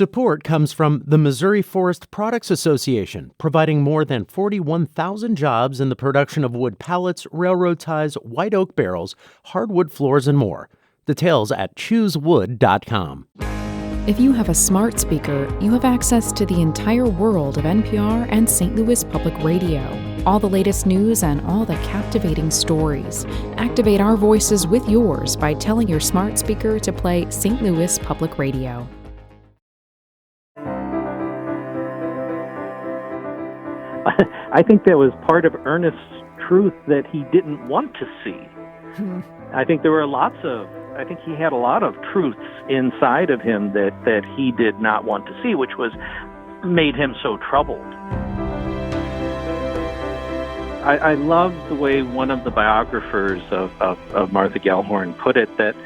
Support comes from the Missouri Forest Products Association, providing more than 41,000 jobs in the production of wood pallets, railroad ties, white oak barrels, hardwood floors, and more. Details at choosewood.com. If you have a smart speaker, you have access to the entire world of NPR and St. Louis Public Radio. All the latest news and all the captivating stories. Activate our voices with yours by telling your smart speaker to play St. Louis Public Radio. I think that was part of Ernest's truth that he didn't want to see. I think he had a lot of truths inside of him that he did not want to see, which made him so troubled. I love the way one of the biographers of Martha Gellhorn put it, that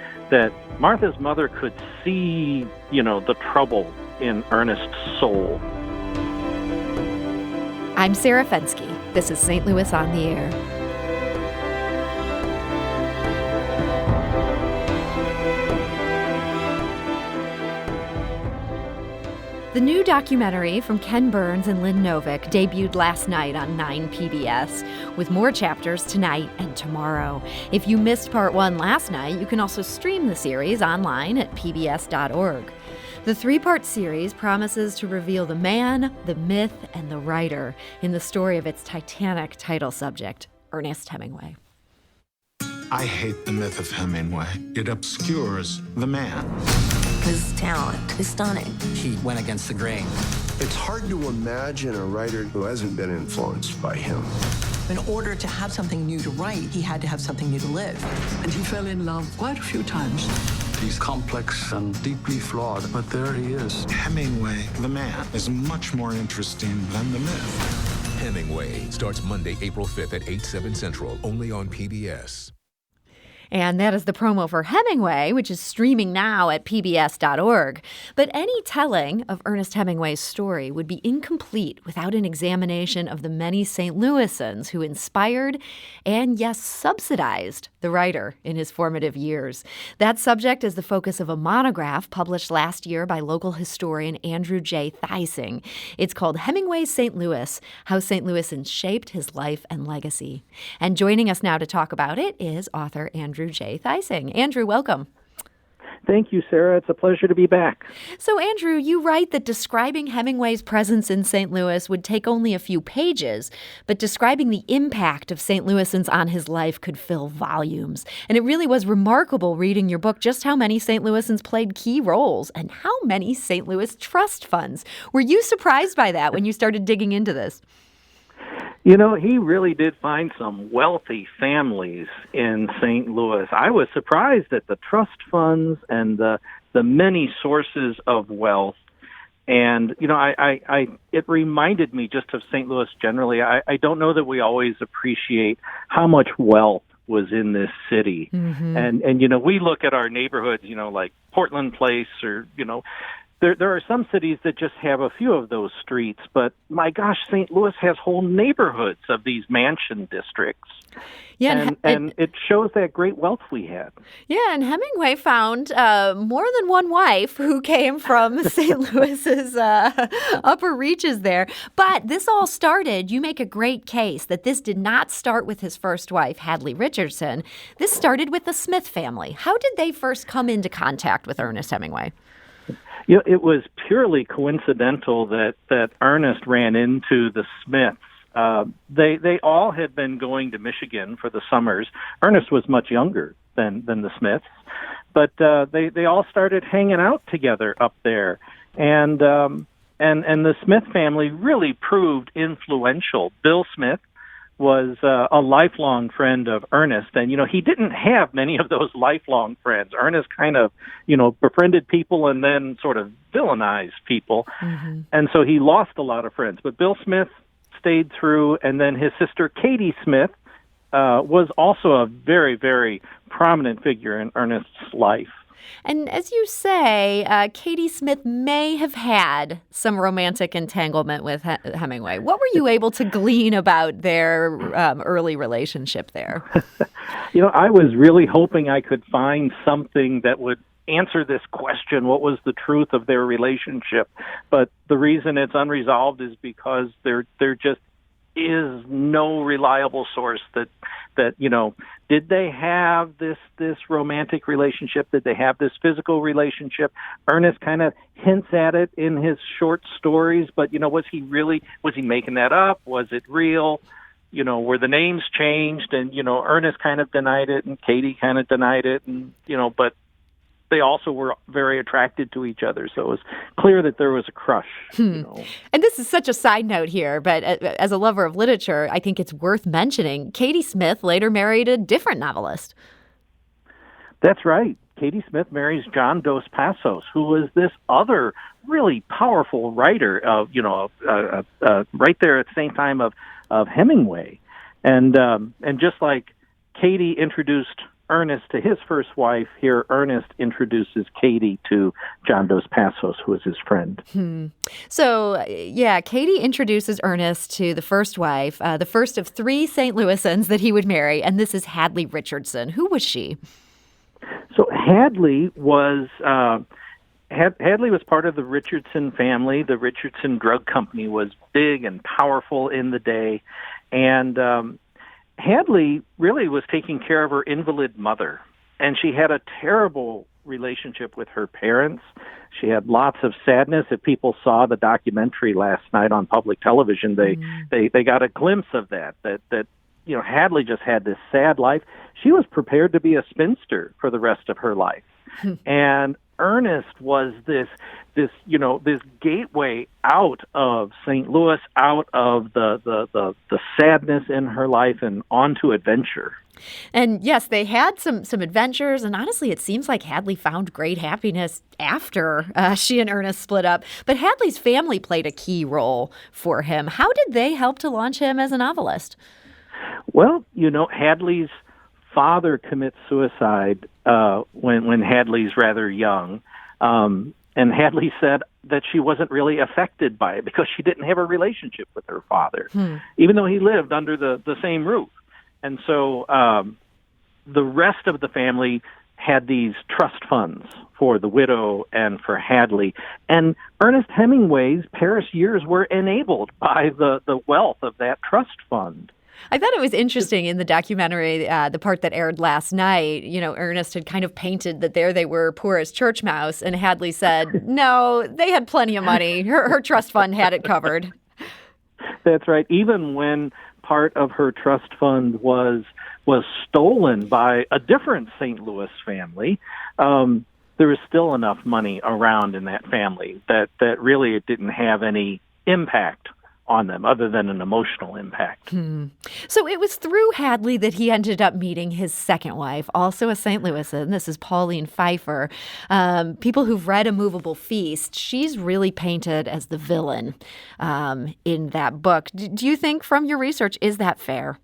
Martha's mother could see, the trouble in Ernest's soul. I'm Sarah Fensky. This is St. Louis on the Air. The new documentary from Ken Burns and Lynn Novick debuted last night on 9 PBS, with more chapters tonight and tomorrow. If you missed part 1 last night, you can also stream the series online at pbs.org. The 3-part series promises to reveal the man, the myth, and the writer in the story of its titanic title subject, Ernest Hemingway. I hate the myth of Hemingway. It obscures the man. His talent is stunning. He went against the grain. It's hard to imagine a writer who hasn't been influenced by him. In order to have something new to write, he had to have something new to live. And he fell in love quite a few times. He's complex and deeply flawed, but there he is. Hemingway, the man, is much more interesting than the myth. Hemingway starts Monday, April 5th at 8/7 Central, only on PBS. And that is the promo for Hemingway, which is streaming now at pbs.org. But any telling of Ernest Hemingway's story would be incomplete without an examination of the many St. Louisans who inspired and, yes, subsidized the writer in his formative years. That subject is the focus of a monograph published last year by local historian Andrew J. Theising. It's called Hemingway's St. Louis, How St. Louisans Shaped His Life and Legacy. And joining us now to talk about it is author Andrew J. Theising. Andrew, welcome. Thank you, Sarah. It's a pleasure to be back. So, Andrew, you write that describing Hemingway's presence in St. Louis would take only a few pages, but describing the impact of St. Louisans on his life could fill volumes. And it really was remarkable reading your book just how many St. Louisans played key roles and how many St. Louis trust funds. Were you surprised by that when you started digging into this? He really did find some wealthy families in St. Louis. I was surprised at the trust funds and the many sources of wealth. And, it reminded me just of St. Louis generally. I don't know that we always appreciate how much wealth was in this city. Mm-hmm. And we look at our neighborhoods, like Portland Place or, There are some cities that just have a few of those streets, but my gosh, St. Louis has whole neighborhoods of these mansion districts. Yeah, and it shows that great wealth we had. Yeah, and Hemingway found more than one wife who came from St. Louis's upper reaches there. But this all started, you make a great case that this did not start with his first wife, Hadley Richardson. This started with the Smith family. How did they first come into contact with Ernest Hemingway? It was purely coincidental that Ernest ran into the Smiths. They all had been going to Michigan for the summers. Ernest was much younger than the Smiths, but they all started hanging out together up there, and the Smith family really proved influential. Bill Smith was a lifelong friend of Ernest. And, he didn't have many of those lifelong friends. Ernest kind of, befriended people and then sort of villainized people. Mm-hmm. And so he lost a lot of friends. But Bill Smith stayed through, and then his sister Katie Smith was also a very, very prominent figure in Ernest's life. And as you say, Katie Smith may have had some romantic entanglement with Hemingway. What were you able to glean about their early relationship there? I was really hoping I could find something that would answer this question: what was the truth of their relationship? But the reason it's unresolved is because there just is no reliable source that did they have this romantic relationship? Did they have this physical relationship? Ernest kind of hints at it in his short stories, but was he making that up? Was it real? Were the names changed? And Ernest kind of denied it, and Katie kind of denied it, and but they also were very attracted to each other. So it was clear that there was a crush. And this is such a side note here, but as a lover of literature, I think it's worth mentioning. Katie Smith later married a different novelist. That's right. Katie Smith marries John Dos Passos, who was this other really powerful writer of, right there at the same time of Hemingway. And just like Katie introduced Ernest to his first wife, here Ernest introduces Katie to John Dos Passos, who is his friend. So, Katie introduces Ernest to the first wife, the first of 3 St. Louisans that he would marry, and this is Hadley Richardson. Who was she? So Hadley was part of the Richardson family. The Richardson Drug Company was big and powerful in the day, and Hadley really was taking care of her invalid mother, and she had a terrible relationship with her parents. She had lots of sadness. If people saw the documentary last night on public television, they got a glimpse of that Hadley just had this sad life. She was prepared to be a spinster for the rest of her life. And Ernest was this gateway out of St. Louis, out of the sadness in her life, and onto adventure. And yes, they had some adventures, and honestly, it seems like Hadley found great happiness after she and Ernest split up. But Hadley's family played a key role for him. How did they help to launch him as a novelist? Well, Hadley's father commits suicide when Hadley's rather young. And Hadley said that she wasn't really affected by it because she didn't have a relationship with her father, even though he lived under the same roof. And so the rest of the family had these trust funds for the widow and for Hadley. And Ernest Hemingway's Paris years were enabled by the wealth of that trust fund. I thought it was interesting in the documentary, the part that aired last night, Ernest had kind of painted that there they were poor as church mouse, and Hadley said, no, they had plenty of money. Her trust fund had it covered. That's right. Even when part of her trust fund was stolen by a different St. Louis family, there was still enough money around in that family that really it didn't have any impact on them other than an emotional impact. So it was through Hadley that he ended up meeting his second wife, also a St. Louisan. This is Pauline Pfeiffer. People who've read A Movable Feast, she's really painted as the villain in that book. Do you think from your research, is that fair?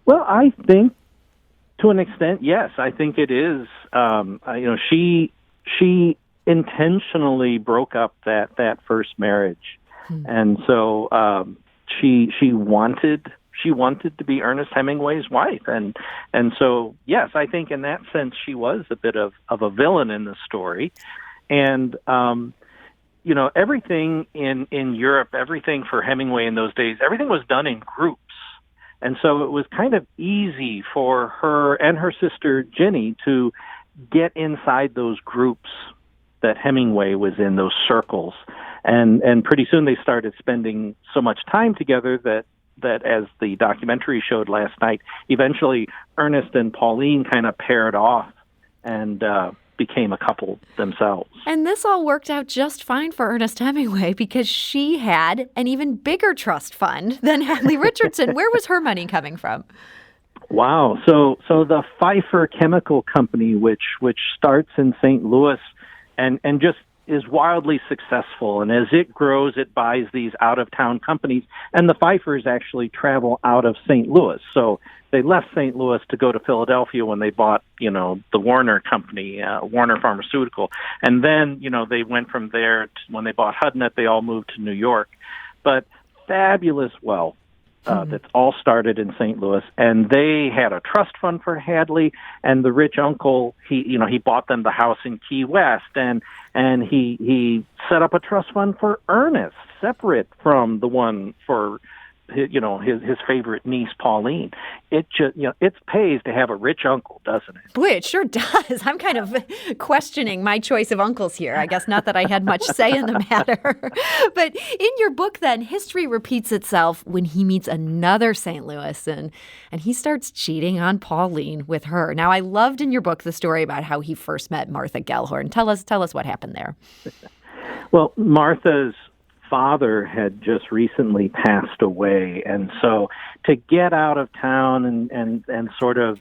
Well, I think to an extent, yes. I think it is. She intentionally broke up that first marriage. And so she wanted to be Ernest Hemingway's wife, and so yes, I think in that sense she was a bit of a villain in the story. And everything in Europe, everything for Hemingway in those days, everything was done in groups, and so it was kind of easy for her and her sister Ginny to get inside those groups that Hemingway was in, those circles. And pretty soon they started spending so much time together that as the documentary showed last night, eventually Ernest and Pauline kind of paired off and became a couple themselves. And this all worked out just fine for Ernest Hemingway because she had an even bigger trust fund than Hadley Richardson. Where was her money coming from? Wow. So the Pfeiffer Chemical Company, which starts in St. Louis and just is wildly successful, and as it grows, it buys these out-of-town companies, and the Pfeiffers actually travel out of St. Louis. So they left St. Louis to go to Philadelphia when they bought, the Warner Company, Warner Pharmaceutical, and then, they went from there to, when they bought Hudnet, they all moved to New York. But fabulous wealth, that's all started in St. Louis, and they had a trust fund for Hadley, and the rich uncle, he bought them the house in Key West, and he set up a trust fund for Ernest, separate from the one for his favorite niece, Pauline. It just, it pays to have a rich uncle, doesn't it? Boy, it sure does. I'm kind of questioning my choice of uncles here. I guess not that I had much say in the matter. But in your book, then, history repeats itself when he meets another St. Louis, and he starts cheating on Pauline with her. Now, I loved in your book the story about how he first met Martha Gellhorn. Tell us what happened there. Well, Martha's father had just recently passed away, and so to get out of town and sort of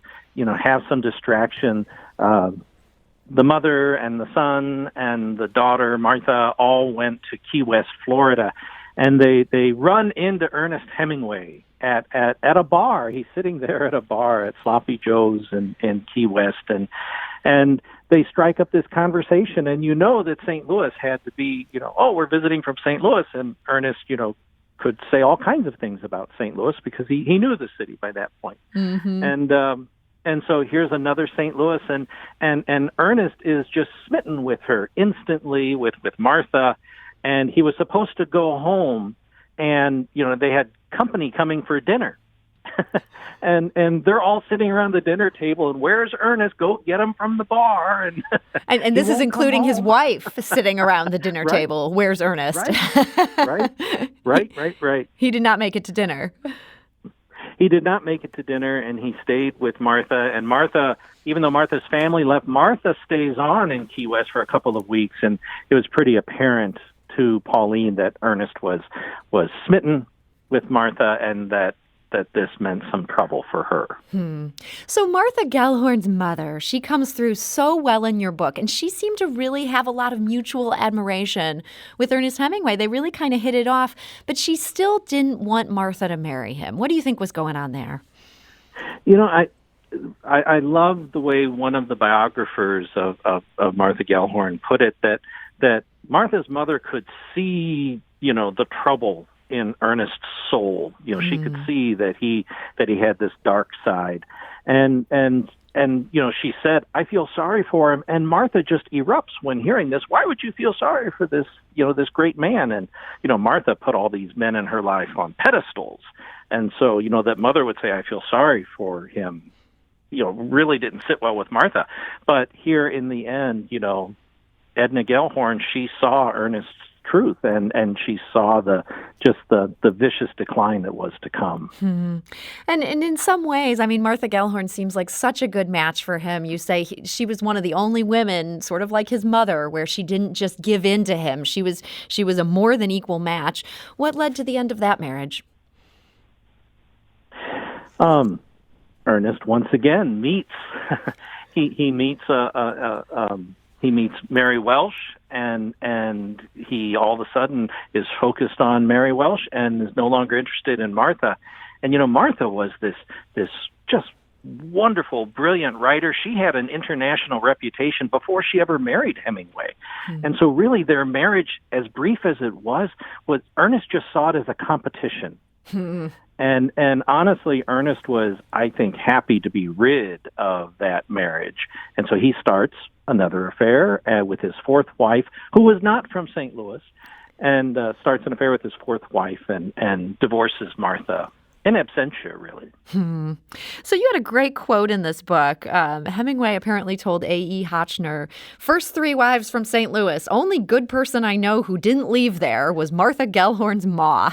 have some distraction, the mother and the son and the daughter Martha all went to Key West, Florida, and they run into Ernest Hemingway at a bar. He's sitting there at a bar at Sloppy Joe's in Key West, and they strike up this conversation, and that St. Louis had to be, we're visiting from St. Louis, and Ernest, could say all kinds of things about St. Louis because he knew the city by that point. Mm-hmm. And so here's another St. Louis, and Ernest is just smitten with her instantly, with Martha, and he was supposed to go home, and they had company coming for dinner. And they're all sitting around the dinner table, and where's Ernest? Go get him from the bar. And this is including his wife sitting around the dinner table. Where's Ernest? Right. He did not make it to dinner. He did not make it to dinner, and he stayed with Martha. And Martha, even though Martha's family left, Martha stays on in Key West for a couple of weeks, and it was pretty apparent to Pauline that Ernest was smitten with Martha, and that this meant some trouble for her. So Martha Gellhorn's mother, she comes through so well in your book, and she seemed to really have a lot of mutual admiration with Ernest Hemingway. They really kind of hit it off, but she still didn't want Martha to marry him. What do you think was going on there? I love the way one of the biographers of Martha Gellhorn put it, that Martha's mother could see, the trouble in Ernest's soul. She could see that he had this dark side, and she said, "I feel sorry for him." And Martha just erupts when hearing this. Why would you feel sorry for this, this great man? And Martha put all these men in her life on pedestals, and so that mother would say, "I feel sorry for him," really didn't sit well with Martha. But here in the end, Edna Gellhorn, she saw Ernest's truth, and she saw the vicious decline that was to come. And in some ways, I mean, Martha Gellhorn seems like such a good match for him. You say she was one of the only women, sort of like his mother, where she didn't just give in to him. She was a more than equal match. What led to the end of that marriage? Ernest once again meets he meets Mary Welsh, and he all of a sudden is focused on Mary Welsh and is no longer interested in Martha. And Martha was this just wonderful, brilliant writer. She had an international reputation before she ever married Hemingway. And so really their marriage, as brief as it was Ernest just saw it as a competition. And honestly, Ernest was, I think, happy to be rid of that marriage. And so he starts another affair with his fourth wife, who was not from St. Louis, and starts an affair with his fourth wife and divorces Martha. In absentia, really. So you had a great quote in this book. Hemingway apparently told A.E. Hotchner, "First 3 wives from St. Louis. Only good person I know who didn't leave there was Martha Gellhorn's ma."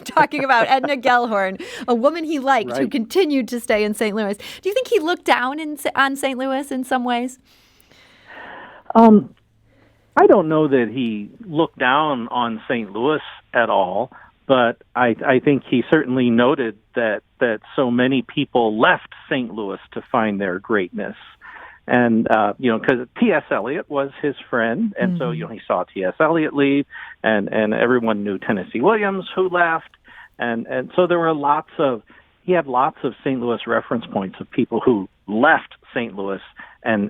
Talking about Edna Gellhorn, a woman he liked who continued to stay in St. Louis. Do you think he looked down on St. Louis in some ways? I don't know that he looked down on St. Louis at all. But I think he certainly noted that so many people left St. Louis to find their greatness. And, because T.S. Eliot was his friend, and so, he saw T.S. Eliot leave, and everyone knew Tennessee Williams who left. And so there were he had lots of St. Louis reference points of people who left St. Louis and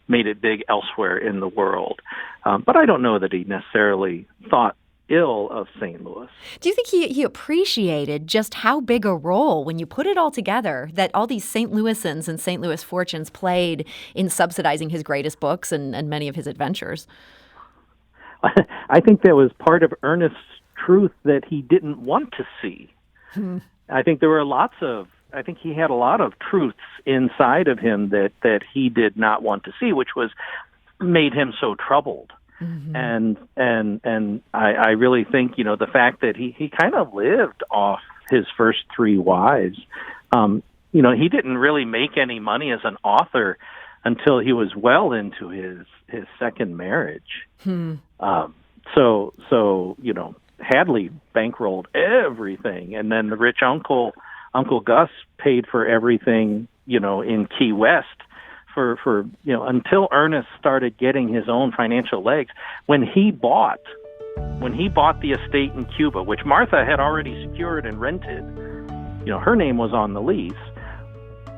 made it big elsewhere in the world. But I don't know that he necessarily thought ill of St. Louis. Do you think he appreciated just how big a role, when you put it all together, that all these St. Louisans and St. Louis fortunes played in subsidizing his greatest books and many of his adventures? I think that was part of Ernest's truth that he didn't want to see. I think I think he had a lot of truths inside of him that he did not want to see, which made him so troubled. And I really think, the fact that he kind of lived off his first three wives. He didn't really make any money as an author until he was well into his second marriage. So Hadley bankrolled everything, and then the rich Uncle Gus paid for everything, in Key West for until Ernest started getting his own financial legs. When he bought the estate in Cuba, which Martha had already secured and rented, her name was on the lease.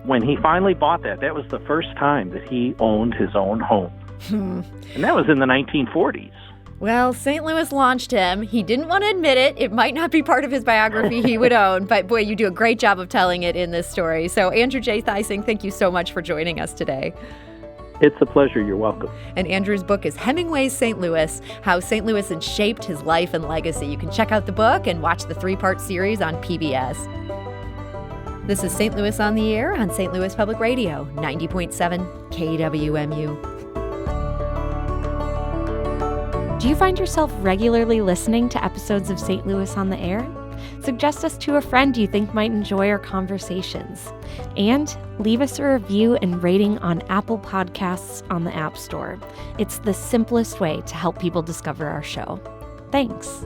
When he finally bought that was the first time that he owned his own home. And that was in the 1940s. Well, St. Louis launched him. He didn't want to admit it. It might not be part of his biography he would own, but boy, you do a great job of telling it in this story. So Andrew J. Theising, thank you so much for joining us today. It's a pleasure. You're welcome. And Andrew's book is Hemingway's St. Louis, How St. Louis shaped his life and legacy. You can check out the book and watch the 3-part series on PBS. This is St. Louis on the Air on St. Louis Public Radio, 90.7 KWMU. Do you find yourself regularly listening to episodes of St. Louis on the Air? Suggest us to a friend you think might enjoy our conversations. And leave us a review and rating on Apple Podcasts on the App Store. It's the simplest way to help people discover our show. Thanks.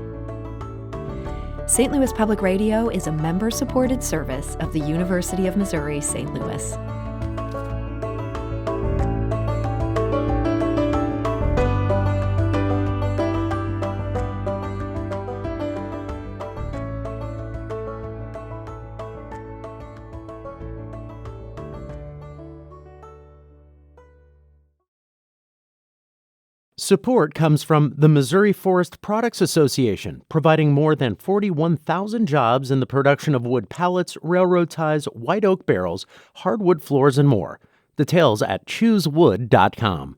St. Louis Public Radio is a member-supported service of the University of Missouri, St. Louis. Support comes from the Missouri Forest Products Association, providing more than 41,000 jobs in the production of wood pallets, railroad ties, white oak barrels, hardwood floors, and more. Details at choosewood.com.